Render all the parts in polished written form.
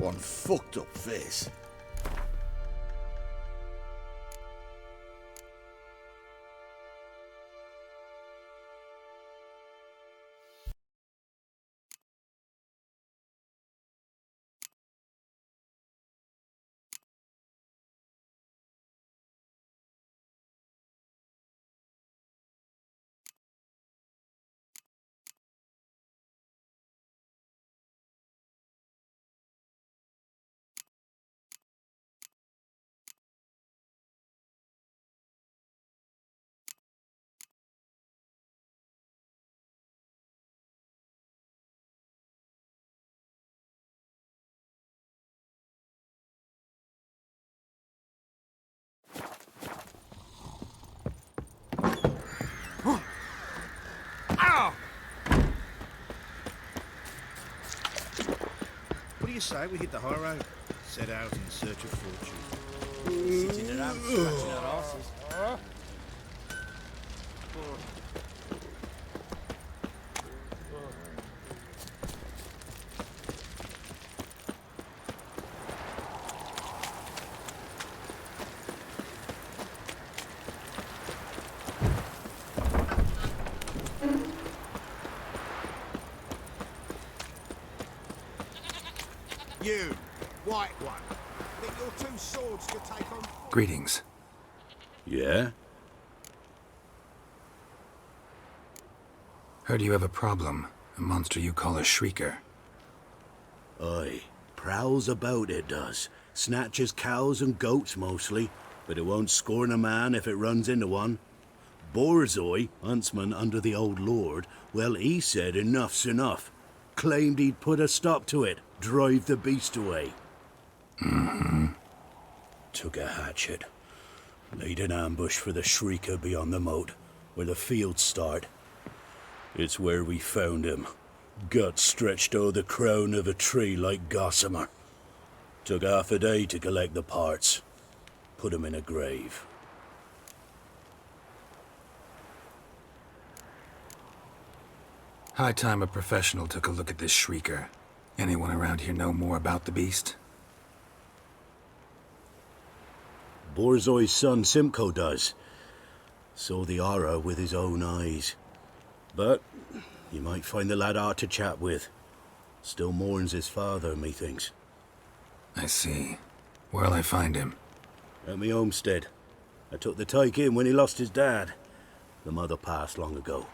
one fucked up face. What do you say we hit the high road? Set out in search of fortune. Sitting around scratching our asses. You, white one, think your two swords could take on... Greetings. Yeah? Heard you have a problem. A monster you call a shrieker. Aye. Prowls about, it does. Snatches cows and goats mostly, but it won't scorn a man if it runs into one. Borzoi, huntsman under the old lord, well, he said enough's enough. Claimed he'd put a stop to it, drive the beast away. Took a hatchet. Laid an ambush for the shrieker beyond the moat, where the fields start. It's where we found him. Guts stretched o'er the crown of a tree like gossamer. Took half a day to collect the parts. Put him in a grave. High time a professional took a look at this shrieker. Anyone around here know more about the beast? Borzoi's son Simcoe does. Saw the aura with his own eyes. But you might find the lad hard to chat with. Still mourns his father, methinks. I see. Where'll I find him? At me homestead. I took the tyke in when he lost his dad. The mother passed long ago.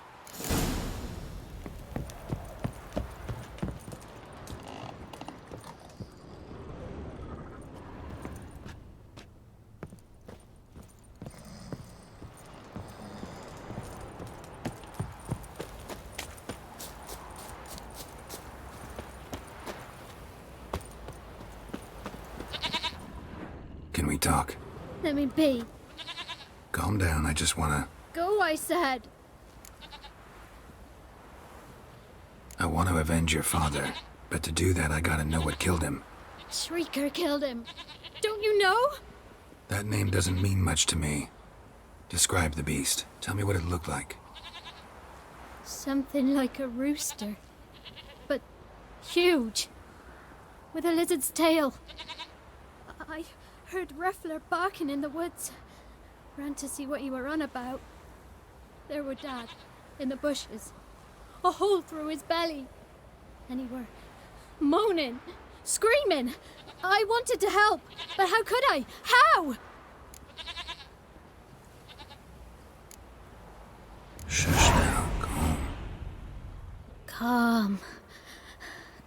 Can we talk? Let me be. Calm down, I just wanna... Go, I said. I want to avenge your father. But to do that, I gotta know what killed him. Shrieker killed him. Don't you know? That name doesn't mean much to me. Describe the beast. Tell me what it looked like. Something like a rooster. But huge. With a lizard's tail. I heard Ruffler barking in the woods. Ran to see what you were on about. There were Dad, in the bushes. A hole through his belly. And he were moaning, screaming. I wanted to help, but how could I? How? Shush now, calm.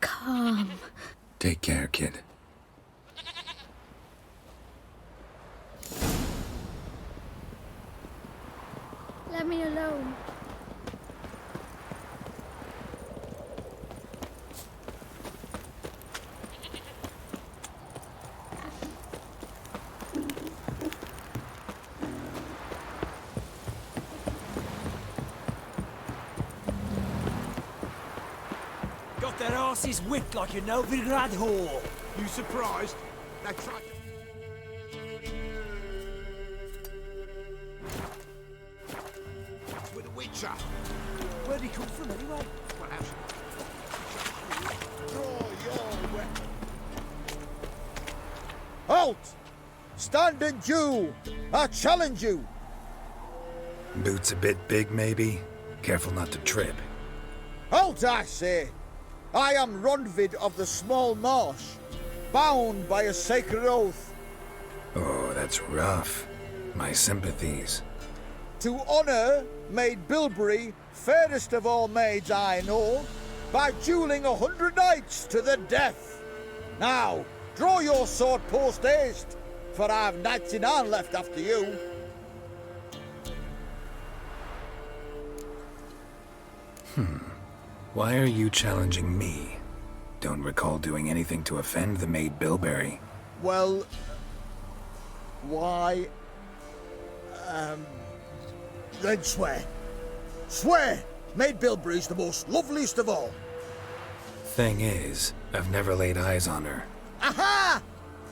Calm. Take care, kid. Let me alone. Got their asses whipped like a Novigrad whore. You surprised? They tried... With a witcher. Where'd he come from anyway? What else? Draw your weapon. Halt! Stand and do! I challenge you! Boots a bit big, maybe? Careful not to trip. Halt, I say! I am Ronvid of the Small Marsh, bound by a sacred oath. Oh, that's rough. My sympathies. To honour Maid Bilberry, fairest of all maids I know, by duelling 100 knights to the death. Now, draw your sword post haste, for I've 99 left after you. Why are you challenging me? Don't recall doing anything to offend the Maid Bilberry. Well, why? Then swear. Swear! Maid Bilberry's the most loveliest of all. Thing is, I've never laid eyes on her. Aha!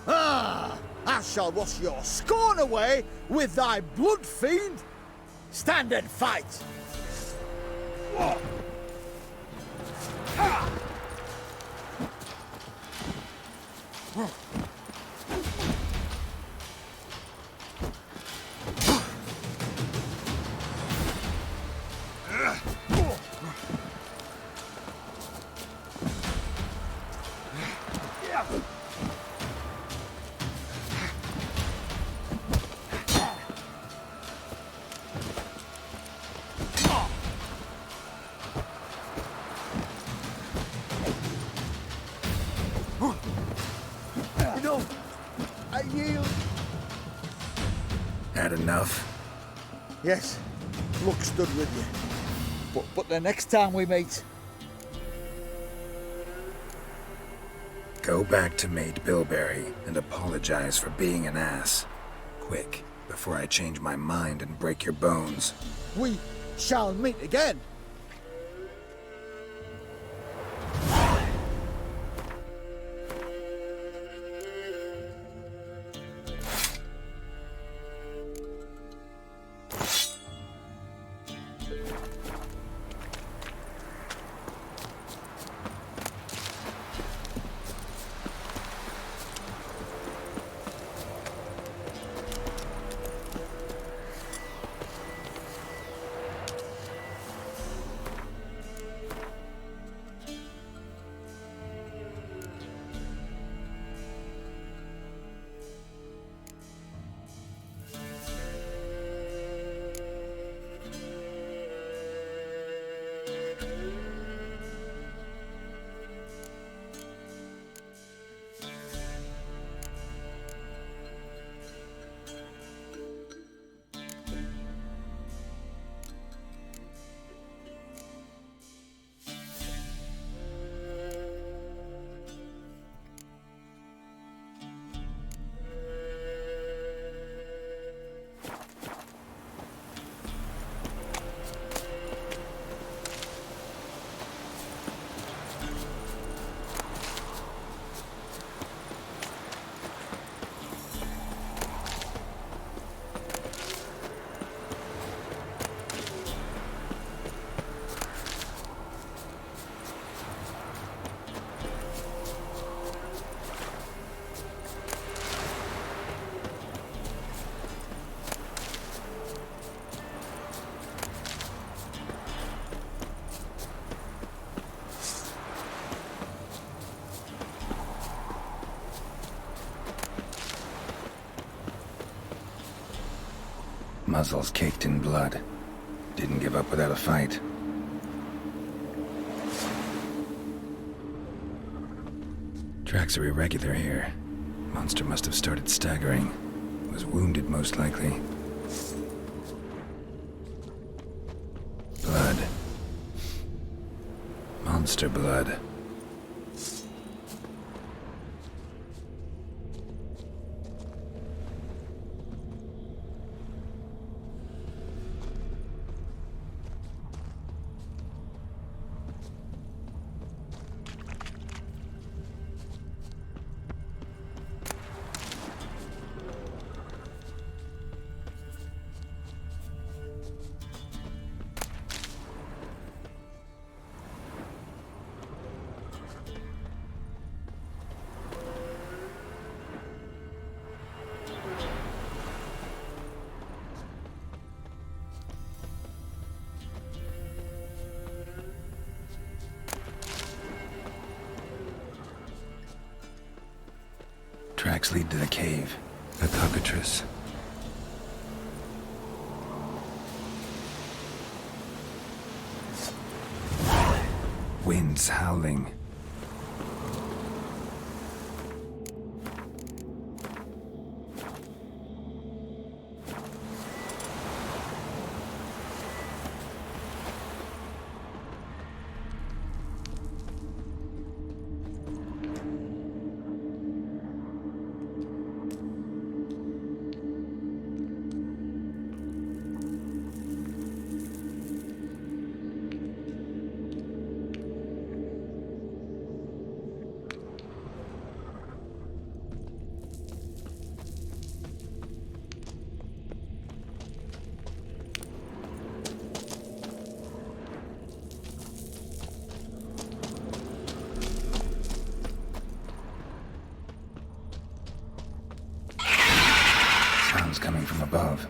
Ah! I shall wash your scorn away with thy blood, fiend! Stand and fight! I yield. Had enough? Yes, luck stood with you. But the next time we meet, Go back to Maid Bilberry and apologize for being an ass. Quick, before I change my mind and break your bones. we shall meet again. Muzzles caked in blood. Didn't give up without a fight. Tracks are irregular here. Monster must have started staggering. Was wounded, most likely. Blood. Monster blood. Tracks lead to the cave. The cockatrice. Winds howling. Sounds coming from above.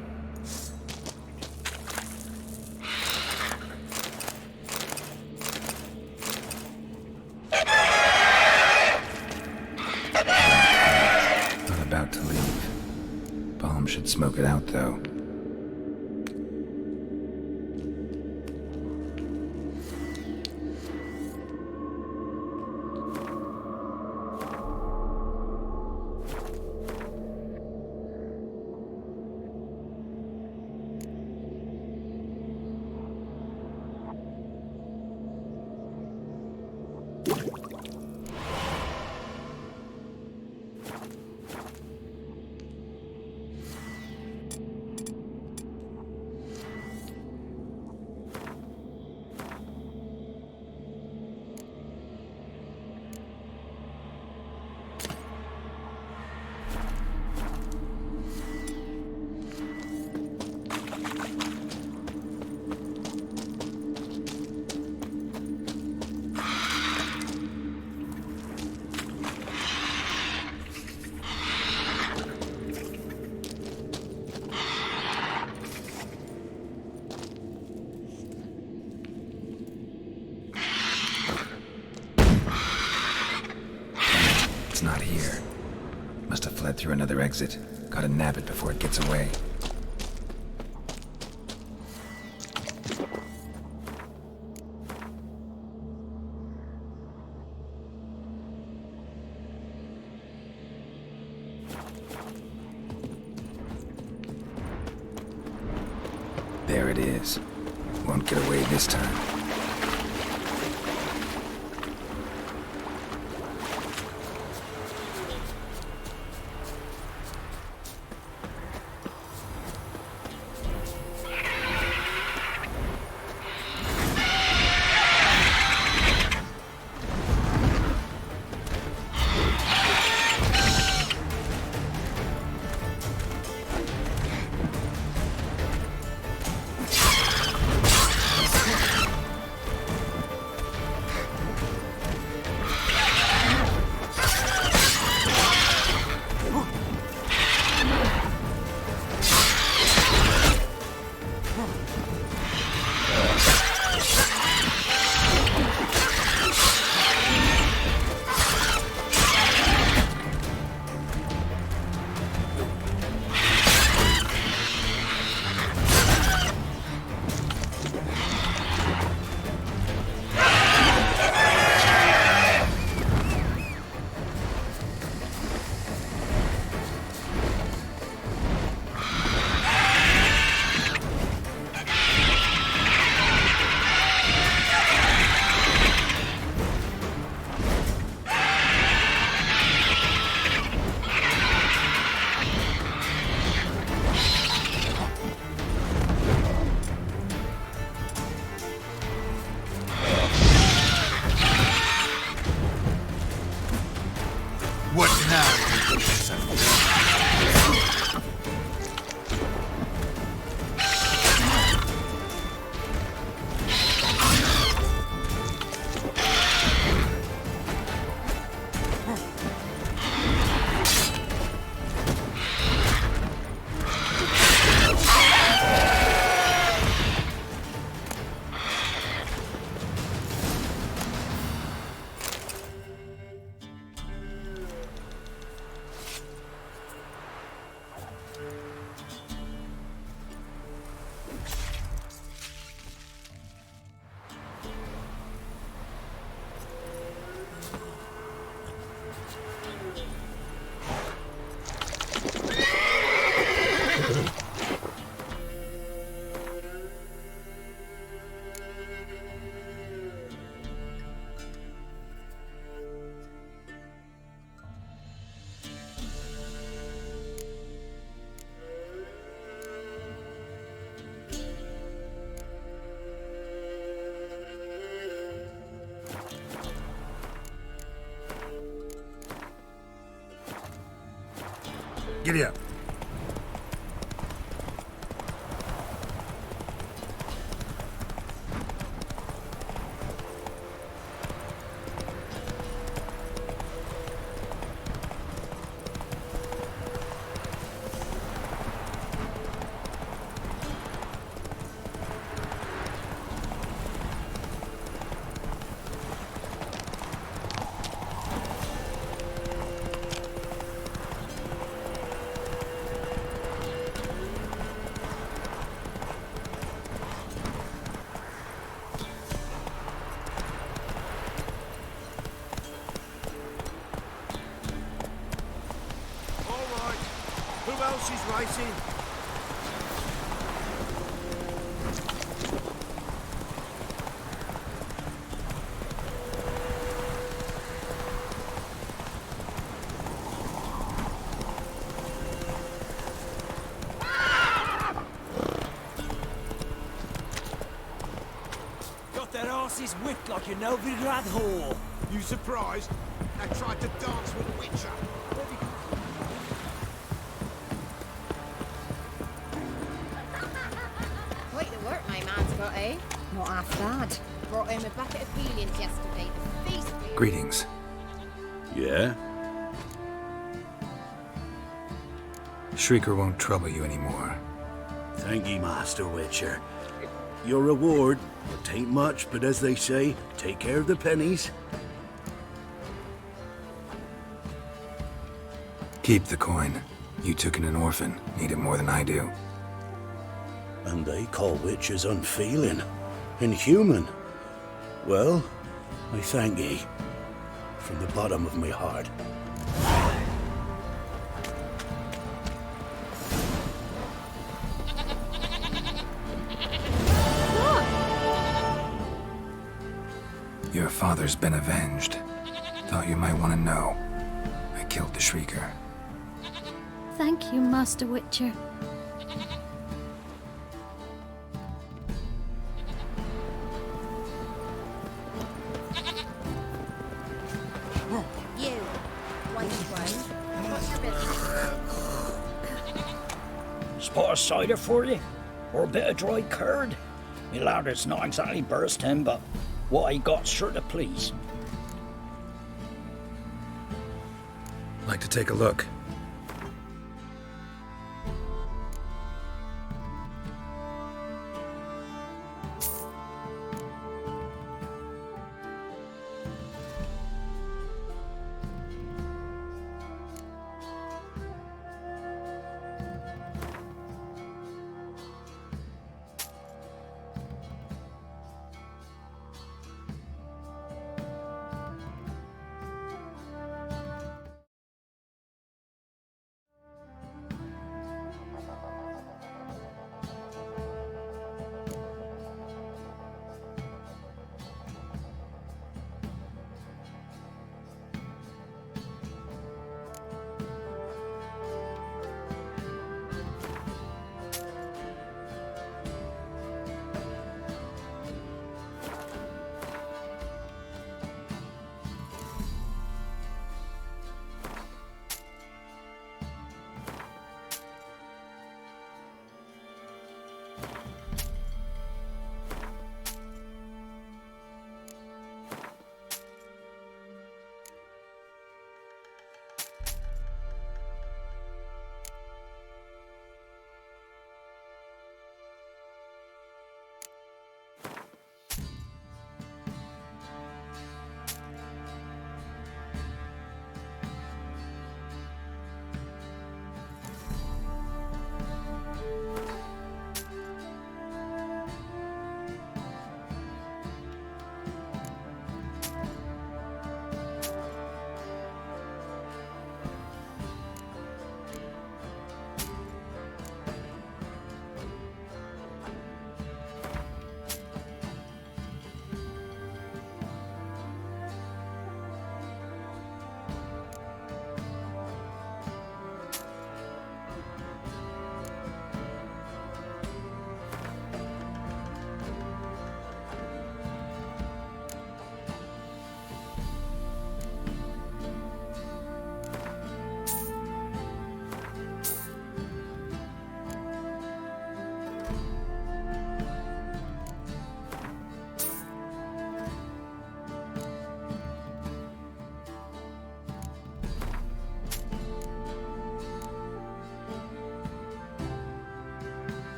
Not about to leave. Bomb should smoke it out, though. Not here. Must have fled through another exit. Gotta nab it before it gets away. There it is. Won't get away this time. What now? Giddy up. All right. Who else is racing? Got their asses whipped like a Novigrad whore. You surprised? I tried to dance with Witcher. Quite the work my man's got, eh? Not half bad. Brought him a bucket of peelings yesterday. The feast. Greetings. Yeah? Shrieker won't trouble you anymore. Thank ye, Master Witcher. Your reward, it tain't much, but as they say, take care of the pennies. Keep the coin. You took in an orphan. Need it more than I do. And they call witches unfeeling, inhuman. Well, I thank ye, from the bottom of my heart. Your father's been avenged. Thought you might want to know. I killed the Shrieker. Thank you, Master Witcher. You. White one. What's your business? Spot of cider for you? Or a bit of dry curd? Me lad, it's not exactly bursting, but what I got's sure to please. Like to take a look.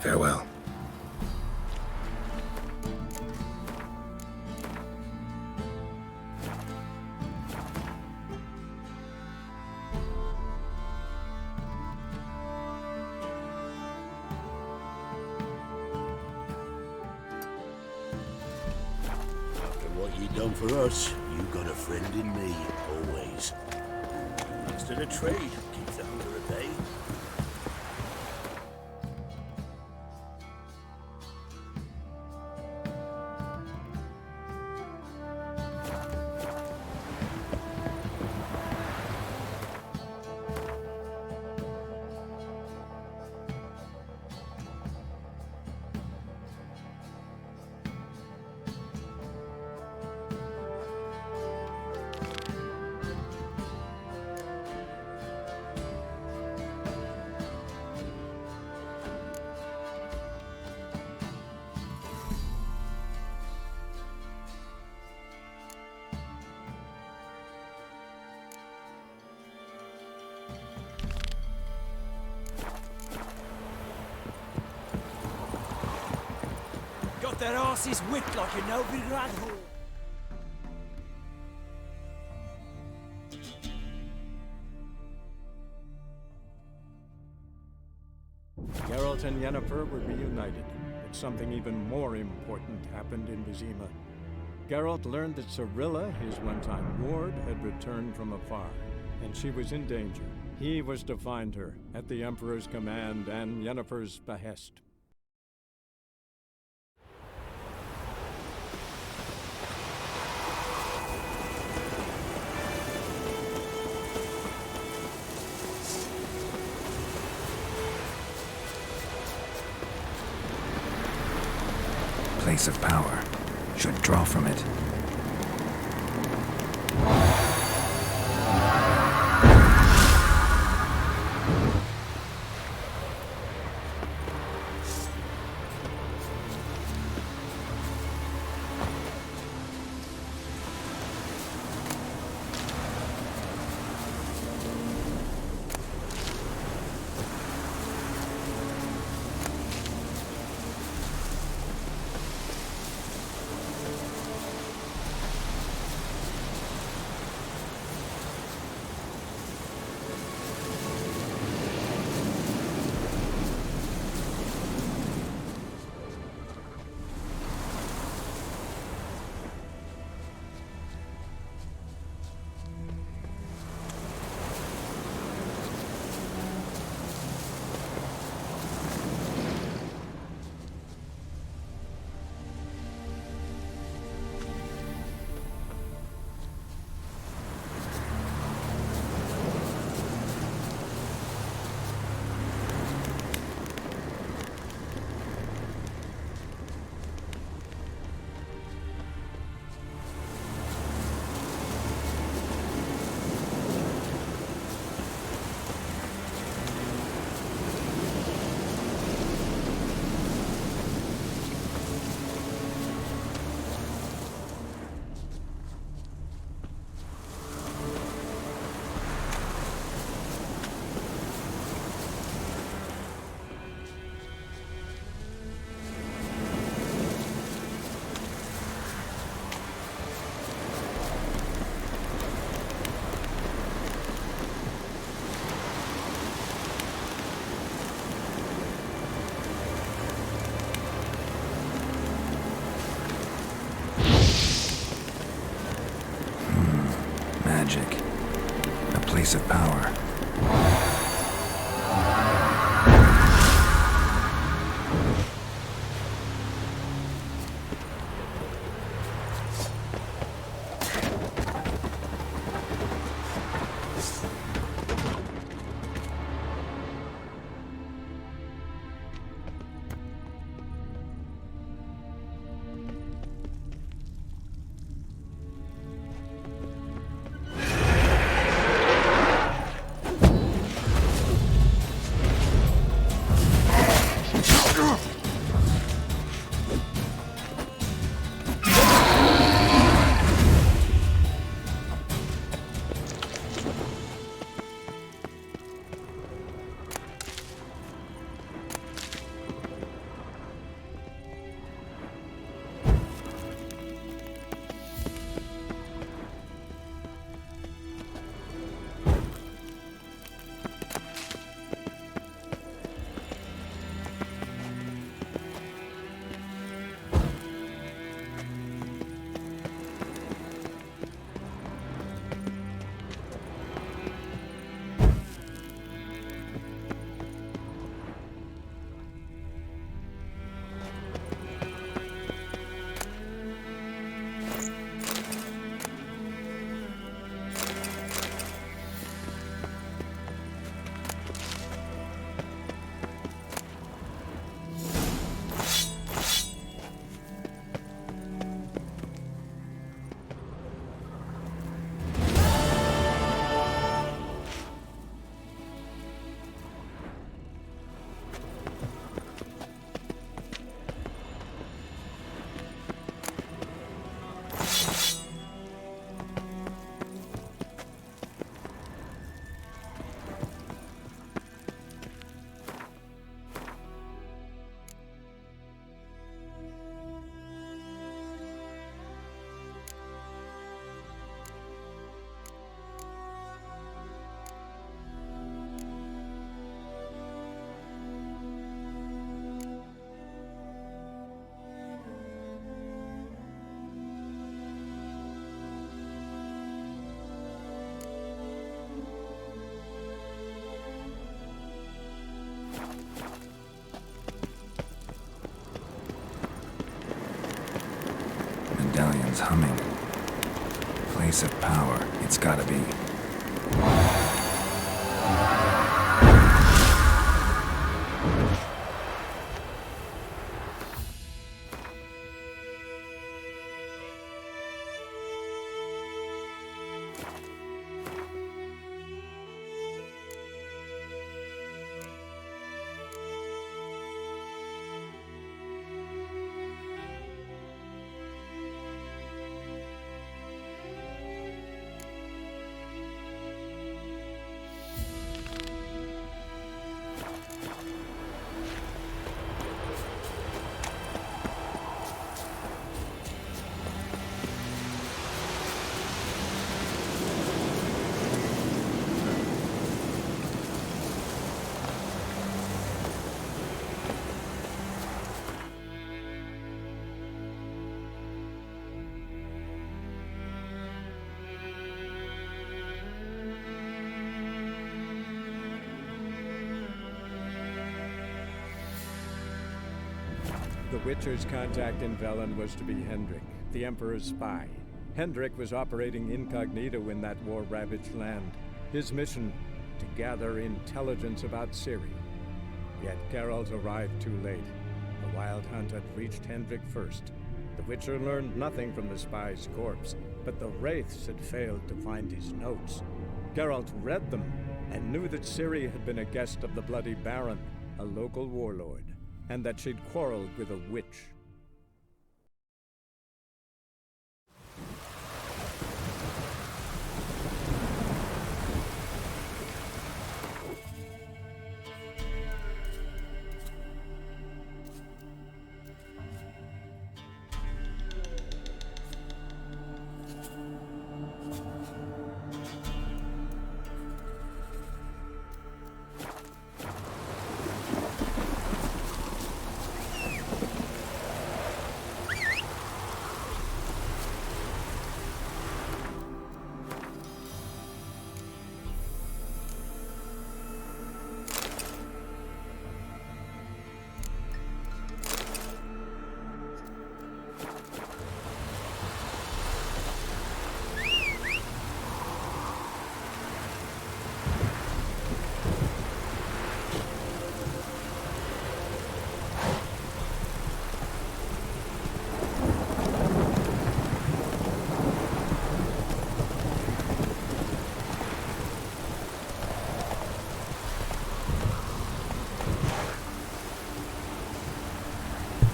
Farewell. After what you done for us, you got a friend in me, always. Thanks to the trade, keeps the hunger at bay. Got their asses whipped like a Novigrad whore. Geralt and Yennefer were reunited, but something even more important happened in Vizima. Geralt learned that Cirilla, his one-time ward, had returned from afar, and she was in danger. He was to find her, at the Emperor's command and Yennefer's behest. Place of power. Should draw from it. Magic. A place of power. medallion's humming. Place of power, it's gotta be. The Witcher's contact in Velen was to be Hendrik, the Emperor's spy. Hendrik was operating incognito in that war-ravaged land. His mission, to gather intelligence about Ciri. Yet Geralt arrived too late. The Wild Hunt had reached Hendrik first. The Witcher learned nothing from the spy's corpse, but the Wraiths had failed to find his notes. Geralt read them and knew that Ciri had been a guest of the Bloody Baron, a local warlord, and that she'd quarreled with a witch.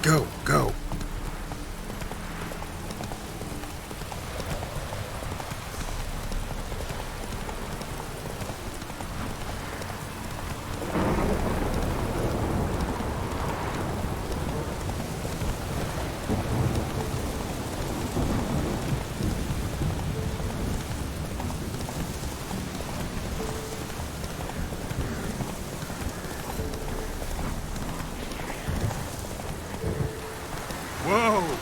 Go, go. Whoa!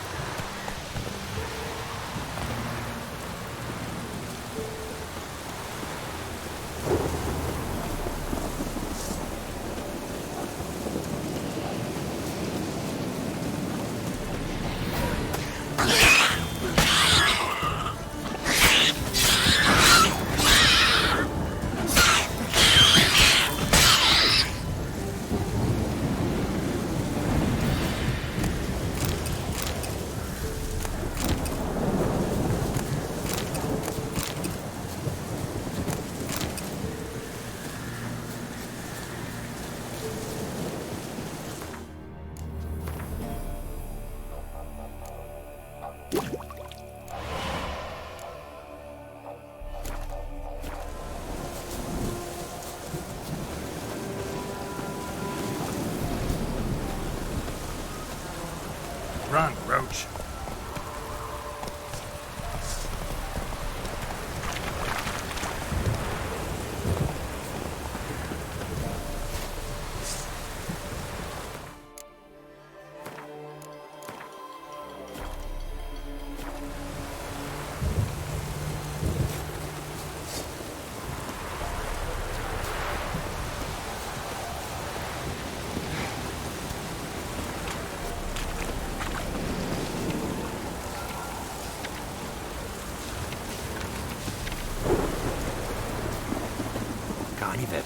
Run, Roach.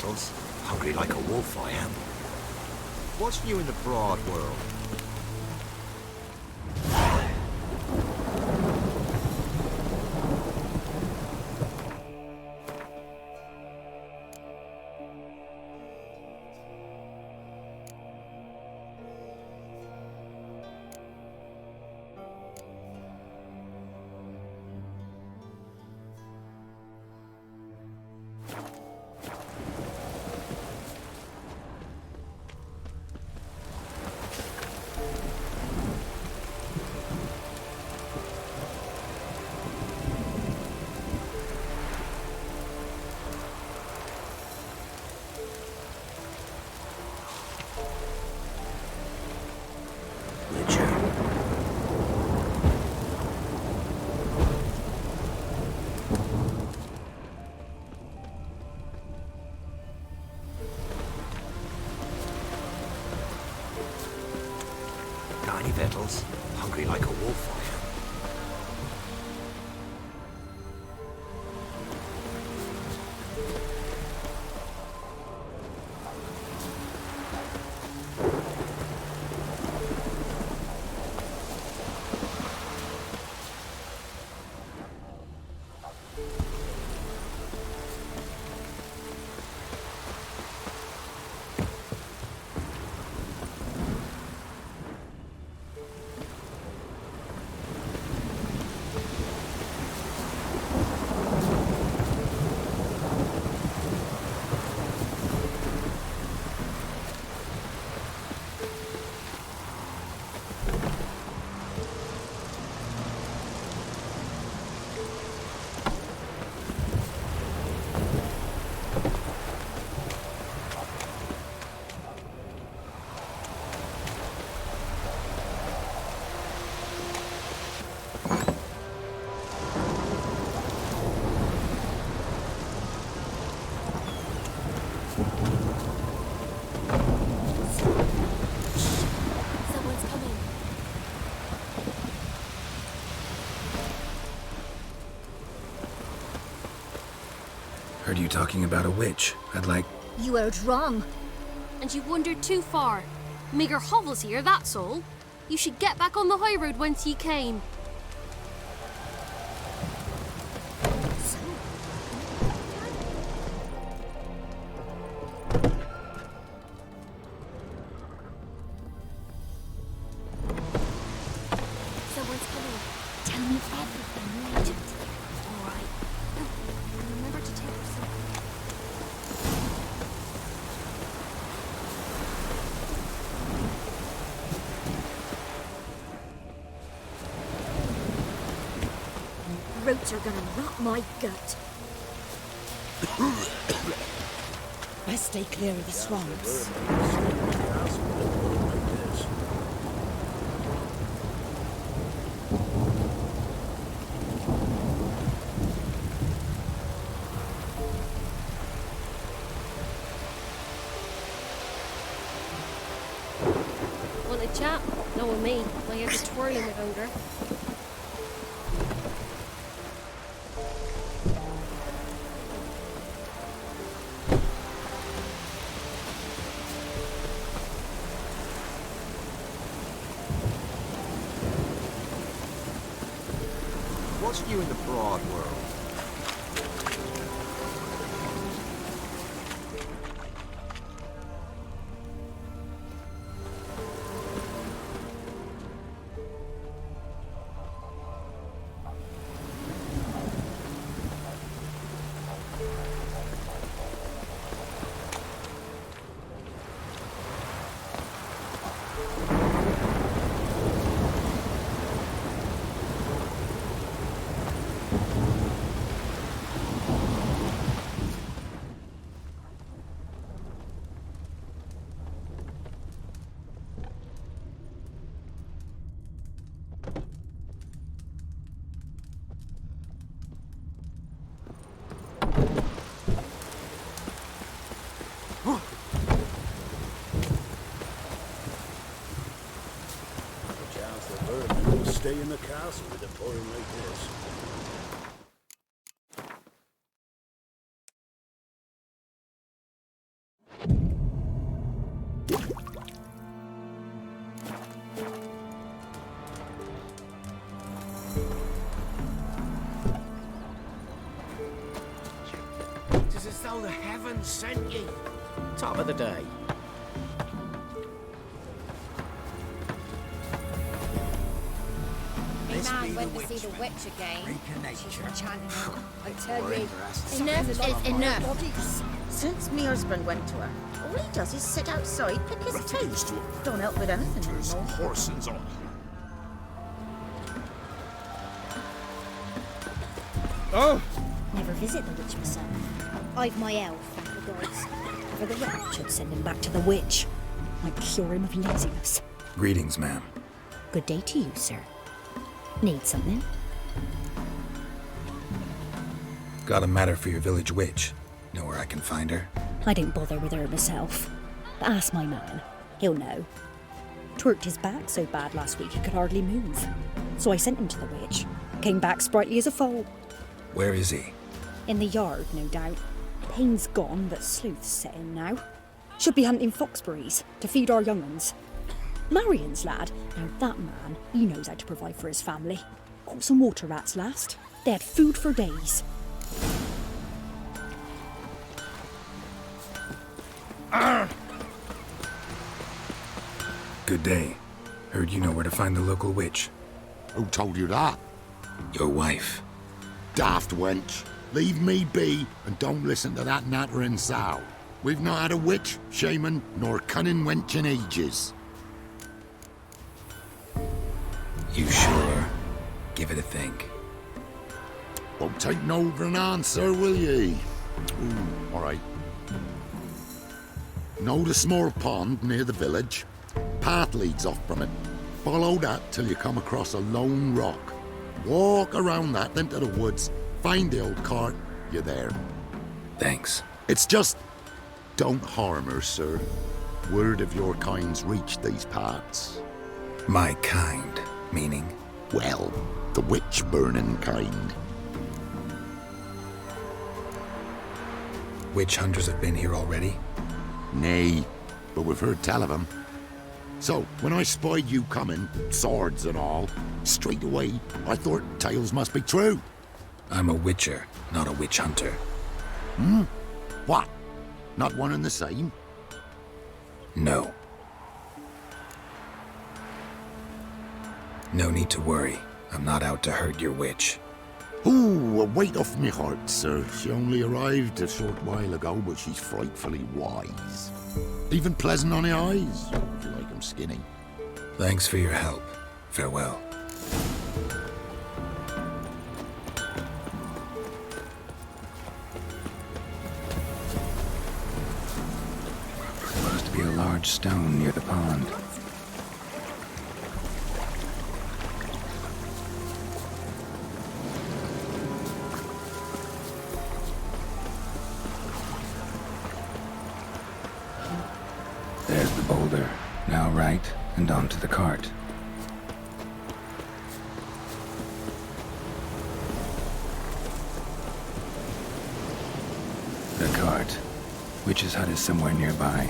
Vettles. Hungry like a wolf, I am. What's new in the broad world? Tiny Vettles, hungry like a wolf, I am. Someone's coming. Heard you talking about a witch. I'd like... You heard wrong. And you wandered too far. Meager hovels here, that's all. You should get back on the high road whence ye came. Someone's coming. Tell me everything, Regent. All right. And remember to take her some. Roots are gonna rot my gut. Best stay clear of the swamps. Want a chat? No with me. My ears are twirling with hunger. What's new in the broad world? Stay in the castle with a pouring like this. how the heavens sent ye. Top of the day. My man went to see the witch again. She's enchanting. I tell you, Enough is enough. bodies. Since me husband went to her, all he does is sit outside, pick his teeth. Don't help with anything anymore. Horsens on. Oh! Never visit the witch myself. I've my elf, thank the gods. For the rat should send him back to the witch. Might cure him of laziness. Greetings, ma'am. Good day to you, sir. Need something? Got a matter for your village witch. Know where I can find her? I didn't bother with her myself. But ask my man. He'll know. Twerked his back so bad last week he could hardly move. So I sent him to the witch. Came back sprightly as a foal. Where is he? In the yard, no doubt. Pain's gone, but sleuth's set in now. Should be hunting foxberries to feed our young uns. Marion's lad, now that man, he knows how to provide for his family. Caught some water rats last. They had food for days. Good day. Heard you know where to find the local witch. Who told you that? Your wife. Daft wench. Leave me be and don't listen to that nattering sow. We've not had a witch, shaman, nor cunning wench in ages. You sure? Give it a think. Won't take no for an answer, will ye? All right. Know the small pond near the village? Path leads off from it. Follow that till you come across a lone rock. Walk around that into the woods. Find the old cart. You're there. Thanks. It's just... don't harm her, sir. Word of your kind's reached these parts. My kind, meaning? Well, the witch-burning kind. Witch hunters have been here already? Nay, but we've heard tell of them. So, when I spied you coming, swords and all, straight away, I thought tales must be true. I'm a witcher, not a witch hunter. What? Not one and the same? No. No need to worry. I'm not out to hurt your witch. Ooh, a weight off me heart, sir. She only arrived a short while ago, but she's frightfully wise. Even pleasant on the eyes, if you like 'em skinny. Thanks for your help. Farewell. Must be a large stone near the pond. There's the boulder. Now right, and onto the cart. The cart. Witch's hut is somewhere nearby.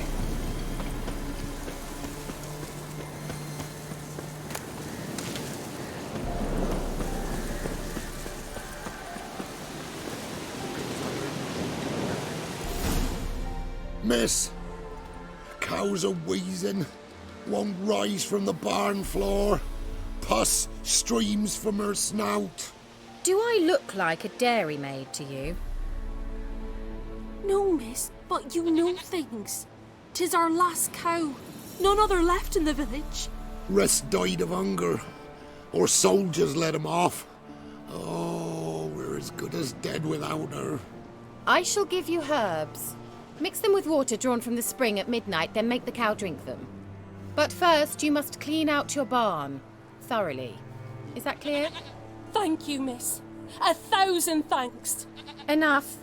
Miss, cows are wheezing, won't rise from the barn floor. Pus streams from her snout. Do I look like a dairymaid to you? No, miss, but you know things. 'Tis our last cow. None other left in the village. Rest died of hunger, or soldiers let him off. Oh, we're as good as dead without her. I shall give you herbs. Mix them with water drawn from the spring at midnight, then make the cow drink them. But first, you must clean out your barn. Thoroughly. Is that clear? Thank you, miss. 1,000 thanks. Enough.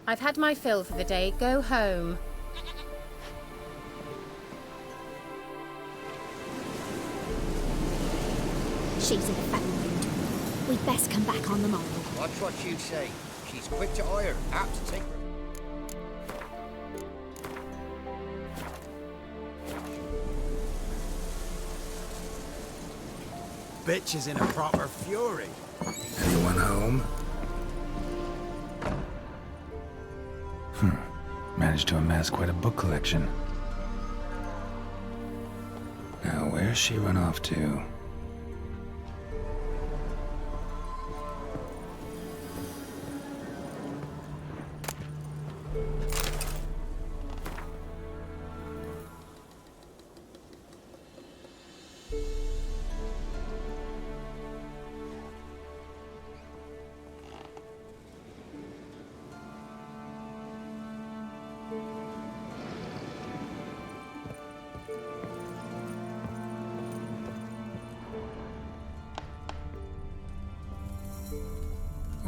I've had my fill for the day. Go home. She's in a fat mood. We'd best come back on the morrow. Watch what you say. She's quick to ire, apt to take her. Bitch is in a proper fury. Anyone home? managed to amass quite a book collection. Now, where's she run off to?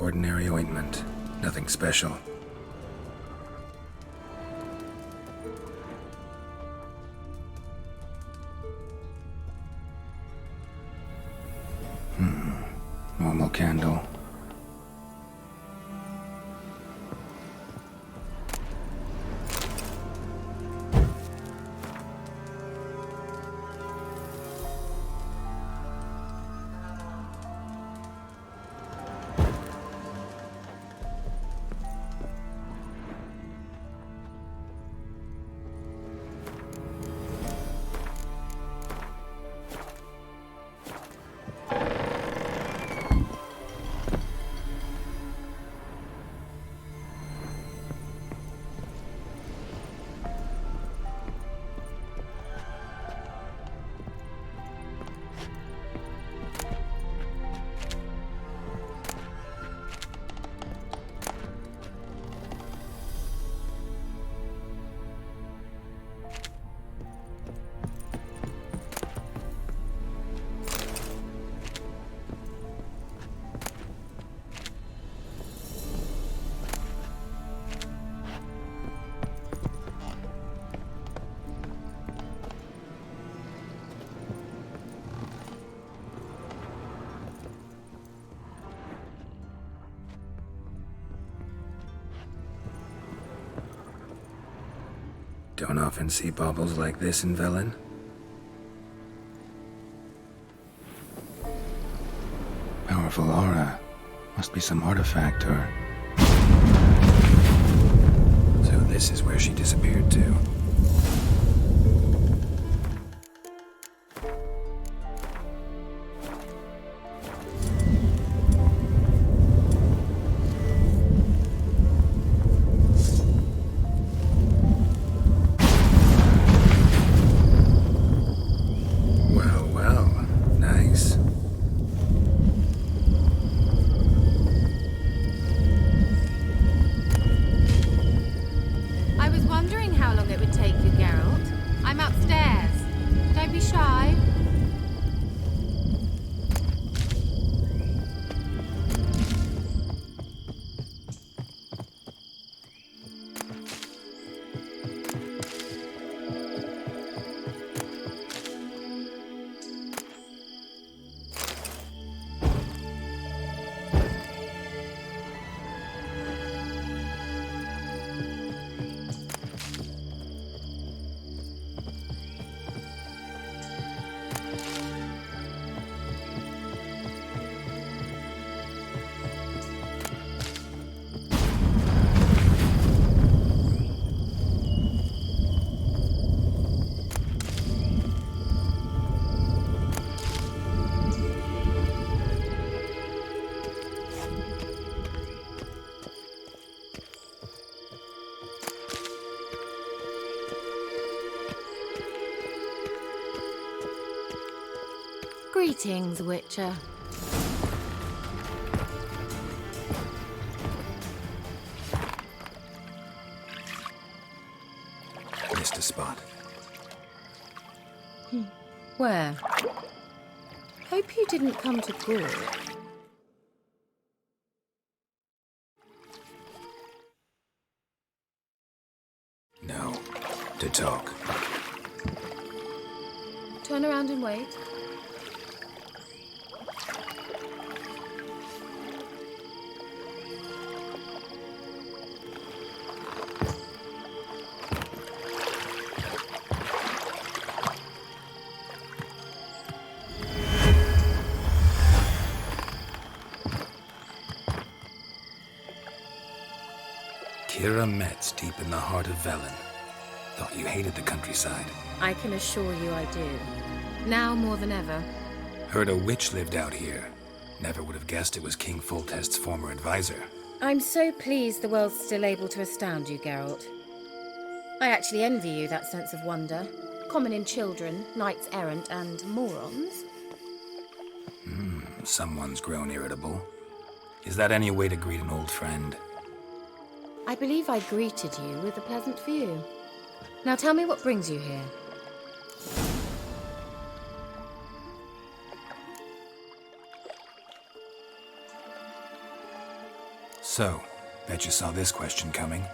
Ordinary ointment. Nothing special. Normal candle. Don't often see baubles like this in Velen. Powerful aura. Must be some artifact or... So this is where she disappeared to. Greetings, Witcher. Missed a spot. Where? Hope you didn't come to court. No. To talk. Turn around and wait. Kira Metz, deep in the heart of Velen. Thought you hated the countryside. I can assure you I do. Now more than ever. Heard a witch lived out here. Never would have guessed it was King Foltest's former advisor. I'm so pleased the world's still able to astound you, Geralt. I actually envy you that sense of wonder. Common in children, knights errant, and morons. Someone's grown irritable. Is that any way to greet an old friend? I believe I greeted you with a pleasant view. Now tell me what brings you here. So, bet you saw this question coming.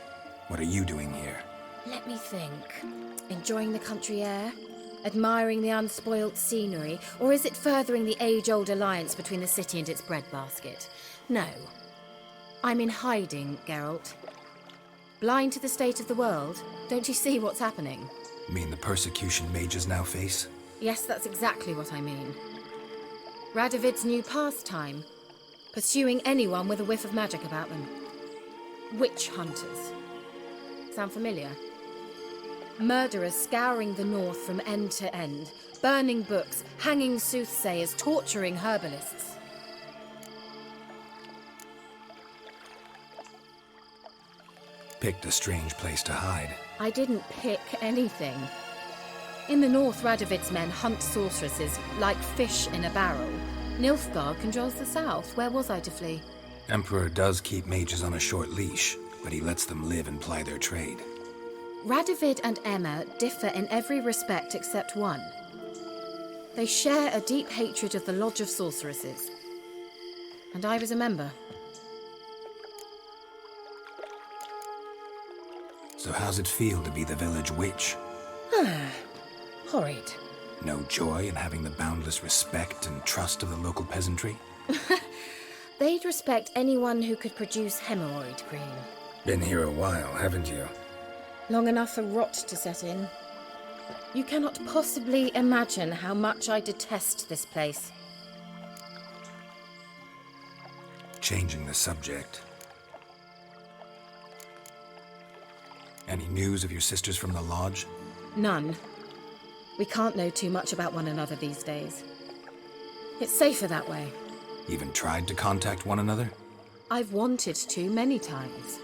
What are you doing here? Let me think. Enjoying the country air? Admiring the unspoilt scenery? Or is it furthering the age-old alliance between the city and its breadbasket? No. I'm in hiding, Geralt. Blind to the state of the world? Don't you see what's happening? Mean the persecution mages now face? Yes, that's exactly what I mean. Radovid's new pastime. Pursuing anyone with a whiff of magic about them. Witch hunters. Sound familiar? Murderers scouring the north from end to end, burning books, hanging soothsayers, torturing herbalists. Picked a strange place to hide. I didn't pick anything. In the north, Radovid's men hunt sorceresses like fish in a barrel. Nilfgaard controls the south. Where was I to flee? Emperor does keep mages on a short leash, but he lets them live and ply their trade. Radovid and Emma differ in every respect except one. They share a deep hatred of the Lodge of Sorceresses. And I was a member. So how's it feel to be the village witch? Horrid. No joy in having the boundless respect and trust of the local peasantry? They'd respect anyone who could produce hemorrhoid cream. Been here a while, haven't you? Long enough for rot to set in. You cannot possibly imagine how much I detest this place. Changing the subject. Any news of your sisters from the lodge? None. We can't know too much about one another these days. It's safer that way. Even tried to contact one another? I've wanted to many times.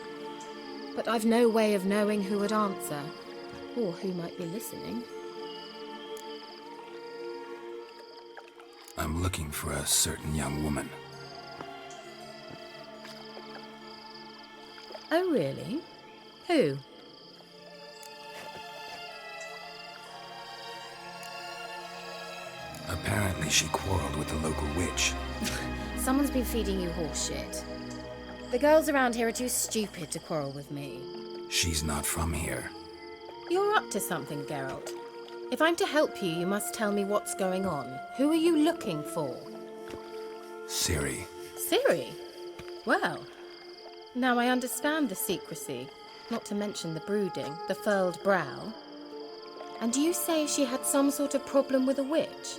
But I've no way of knowing who would answer, or who might be listening. I'm looking for a certain young woman. Oh, really? Who? Apparently she quarreled with the local witch. Someone's been feeding you horse shit. The girls around here are too stupid to quarrel with me. She's not from here. You're up to something, Geralt. If I'm to help you, you must tell me what's going on. Who are you looking for? Ciri. Ciri? Well, now I understand the secrecy, not to mention the brooding, the furled brow. And you say she had some sort of problem with a witch?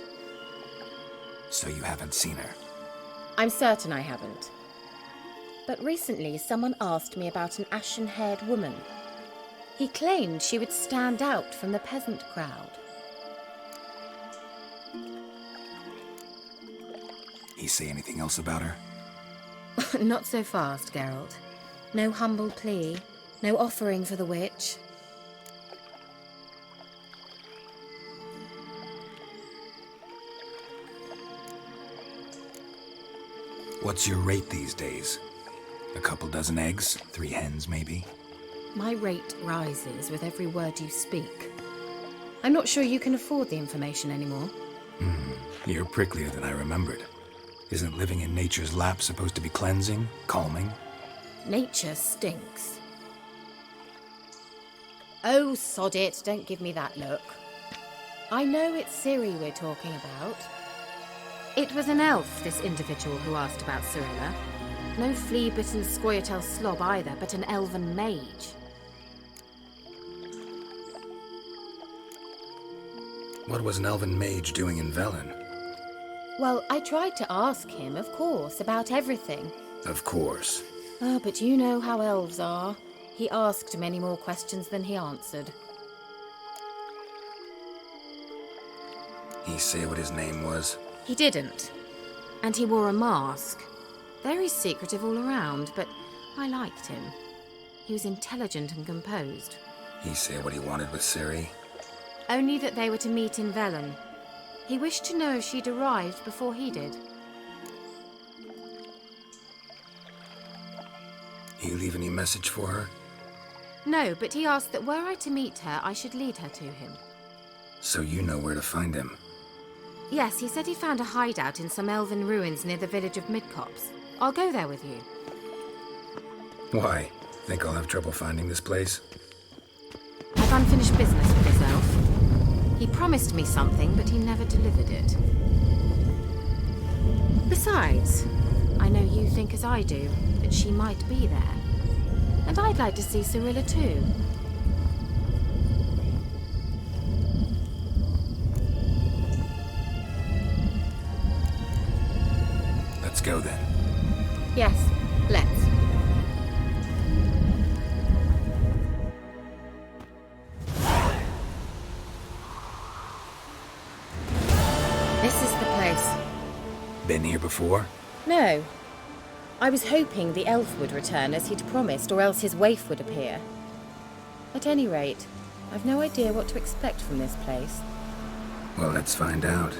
So you haven't seen her? I'm certain I haven't. But recently someone asked me about an ashen-haired woman. He claimed she would stand out from the peasant crowd. He say anything else about her? Not so fast, Geralt. No humble plea, no offering for the witch. What's your rate these days? A couple dozen eggs? 3 hens, maybe? My rate rises with every word you speak. I'm not sure you can afford the information anymore. You're pricklier than I remembered. Isn't living in nature's lap supposed to be cleansing, calming? Nature stinks. Oh, sod it, don't give me that look. I know it's Ciri we're talking about. It was an elf, this individual who asked about Cirilla. No flea-bitten Scoia'tael slob either, but an elven mage. What was an elven mage doing in Velen? Well, I tried to ask him, of course, about everything. Of course. Oh, but you know how elves are. He asked many more questions than he answered. He say what his name was? He didn't. And he wore a mask. Very secretive all around, but I liked him. He was intelligent and composed. He say what he wanted with Ciri? Only that they were to meet in Velen. He wished to know if she'd arrived before he did. You leave any message for her? No, but he asked that were I to meet her, I should lead her to him. So you know where to find him? Yes, he said he found a hideout in some elven ruins near the village of Midcopse. I'll go there with you. Why? Think I'll have trouble finding this place? I've unfinished business with this elf. He promised me something, but he never delivered it. Besides, I know you think as I do, that she might be there. And I'd like to see Cirilla too. Let's go then. Yes, let's. This is the place. Been here before? No. I was hoping the elf would return as he'd promised, or else his waif would appear. At any rate, I've no idea what to expect from this place. Well, let's find out.